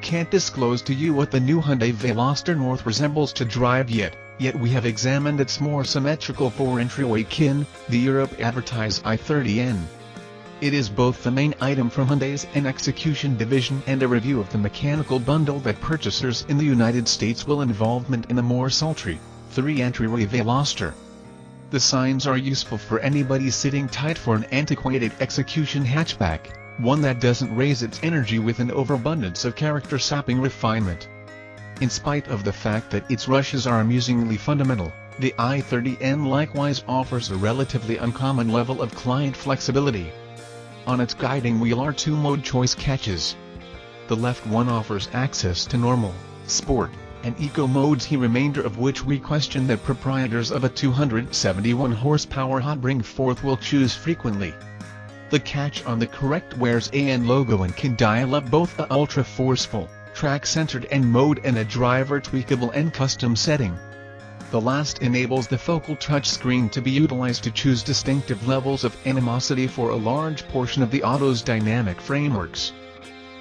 can't disclose to you what the new Hyundai Veloster N resembles to drive yet we have examined its more symmetrical 4-entryway kin, the Europe advertised i30N. It is both the main item from Hyundai's N execution division and a review of the mechanical bundle that purchasers in the United States will involvement in the more sultry 3-entryway Veloster. The signs are useful for anybody sitting tight for an antiquated execution hatchback, one that doesn't raise its energy with an overabundance of character-sapping refinement. In spite of the fact that its rushes are amusingly fundamental, the i30N likewise offers a relatively uncommon level of client flexibility. On its guiding wheel are two mode choice catches. The left one offers access to normal, sport, and eco modes, the remainder of which we question that proprietors of a 271 horsepower hot bring forth will choose frequently. The catch on the correct wears AN logo and can dial up both a ultra-forceful, track-centered N mode and a driver-tweakable N custom setting. The last enables the focal touchscreen to be utilized to choose distinctive levels of animosity for a large portion of the auto's dynamic frameworks.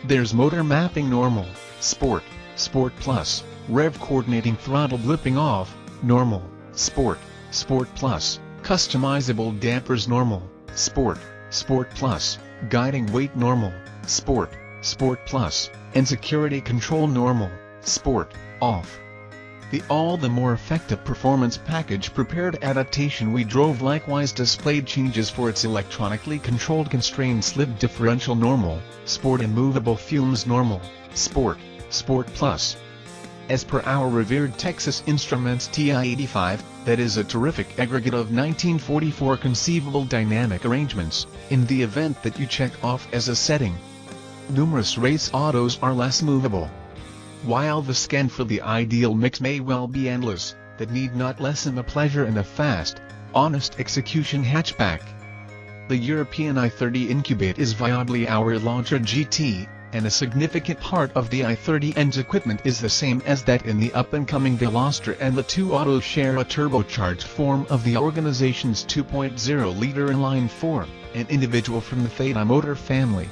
There's motor mapping normal, sport, sport plus, rev coordinating throttle blipping off, normal, sport, sport plus, customizable dampers normal, sport, sport plus, guiding weight normal, sport, sport plus, and security control normal, sport, off. The all the more effective performance package prepared adaptation we drove likewise displayed changes for its electronically controlled constrained slip differential normal, sport and movable fumes normal, sport, sport plus. As per our revered Texas Instruments TI-85, that is a terrific aggregate of 1944 conceivable dynamic arrangements, in the event that you check off as a setting. Numerous race autos are less movable. While the scan for the ideal mix may well be endless, that need not lessen the pleasure in a fast, honest execution hatchback. The European i30 incubate is viably our larger GT, and a significant part of the i30N's equipment is the same as that in the up-and-coming Veloster, and the two autos share a turbocharged form of the organization's 2.0-liter inline-4, an individual from the Theta motor family.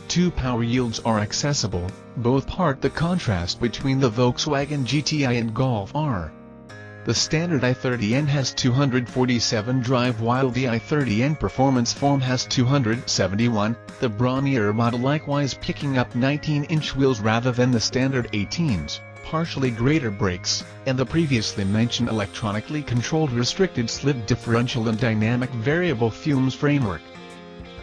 Two power yields are accessible, both part the contrast between the Volkswagen GTI and Golf R. The standard i30N has 247 drive while the i30N Performance form has 271, the brawnier model likewise picking up 19-inch wheels rather than the standard 18s, partially greater brakes, and the previously mentioned electronically controlled restricted slip differential and dynamic variable fumes framework.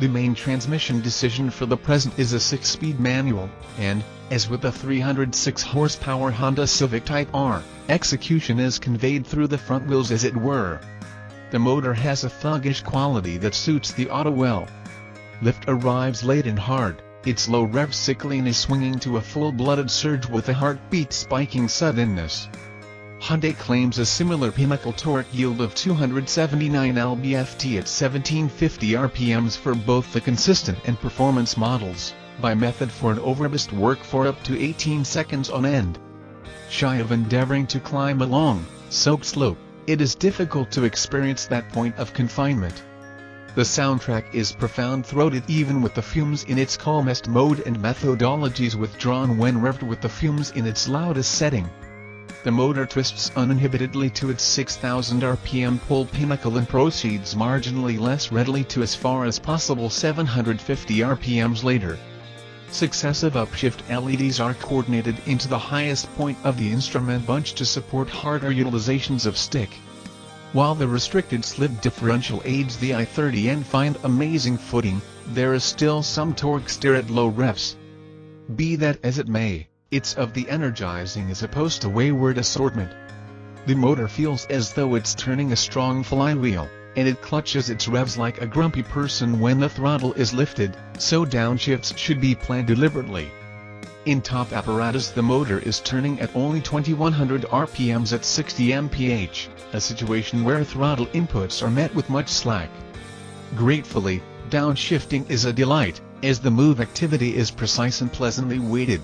The main transmission decision for the present is a 6-speed manual, and, as with the 306 horsepower Honda Civic Type R, execution is conveyed through the front wheels as it were. The motor has a thuggish quality that suits the auto well. Lift arrives late and hard, its low rev cycling is swinging to a full-blooded surge with a heartbeat spiking suddenness. Hyundai claims a similar pinnacle torque yield of 279 lb-ft at 1750 rpms for both the consistent and performance models, by method for an overboost work for up to 18 seconds on end. Shy of endeavoring to climb a long, soaked slope, it is difficult to experience that point of confinement. The soundtrack is profound-throated even with the fumes in its calmest mode and methodologies withdrawn when revved with the fumes in its loudest setting. The motor twists uninhibitedly to its 6,000 rpm pull pinnacle and proceeds marginally less readily to as far as possible 750 rpms later. Successive upshift LEDs are coordinated into the highest point of the instrument bunch to support harder utilizations of stick. While the restricted slip differential aids the i30N find amazing footing, there is still some torque steer at low revs. Be that as it may, it's of the energizing as opposed to wayward assortment. The motor feels as though it's turning a strong flywheel, and it clutches its revs like a grumpy person when the throttle is lifted, so downshifts should be planned deliberately. In top apparatus the motor is turning at only 2100 rpms at 60 mph, a situation where throttle inputs are met with much slack. Gratefully, downshifting is a delight, as the move activity is precise and pleasantly weighted.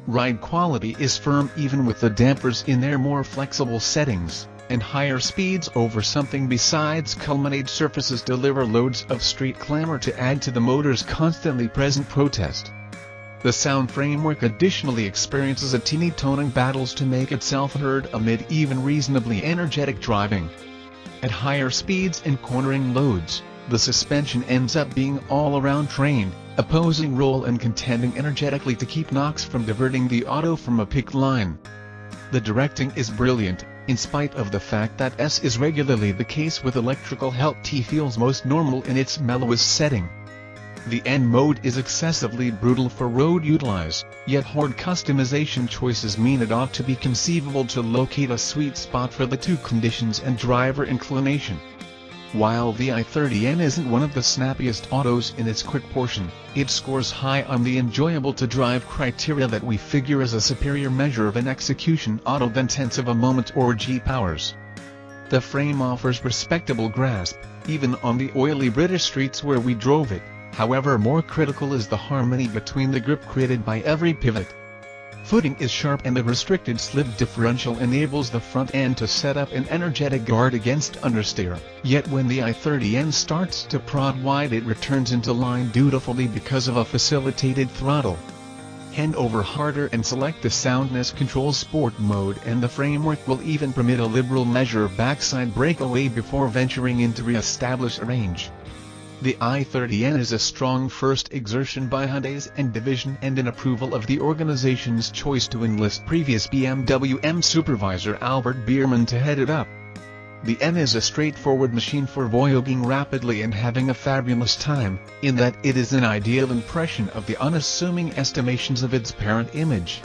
Ride quality is firm even with the dampers in their more flexible settings, and higher speeds over something besides culminate surfaces deliver loads of street clamor to add to the motor's constantly present protest. The sound framework additionally experiences a teeny toning battles to make itself heard amid even reasonably energetic driving. At higher speeds and cornering loads, the suspension ends up being all-around trained, opposing roll and contending energetically to keep knocks from diverting the auto from a pick line. The directing is brilliant, in spite of the fact that as is regularly the case with electrical help, T feels most normal in its mellowest setting. The N mode is excessively brutal for road utilize, yet hard customization choices mean it ought to be conceivable to locate a sweet spot for the two conditions and driver inclination. While the i30N isn't one of the snappiest autos in its quick portion, it scores high on the enjoyable-to-drive criteria that we figure as a superior measure of an execution auto than tenths of a moment or G-powers. The frame offers respectable grasp, even on the oily British streets where we drove it. However, more critical is the harmony between the grip created by every pivot. Footing is sharp and the restricted slip differential enables the front end to set up an energetic guard against understeer, yet when the i30N starts to prod wide it returns into line dutifully because of a facilitated throttle. Hand over harder and select the Soundness Control Sport mode and the framework will even permit a liberal measure of backside breakaway before venturing in to re-establish a range. The i30N is a strong first exertion by Hyundai's N division and an approval of the organization's choice to enlist previous BMW M supervisor Albert Biermann to head it up. The N is a straightforward machine for voyaging rapidly and having a fabulous time, in that it is an ideal impression of the unassuming estimations of its parent image.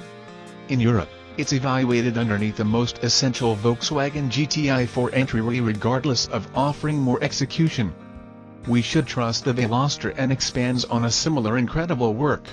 In Europe, it's evaluated underneath the most essential Volkswagen GTI for entry regardless of offering more execution. We should trust the Veloster N expands on a similar incredible work.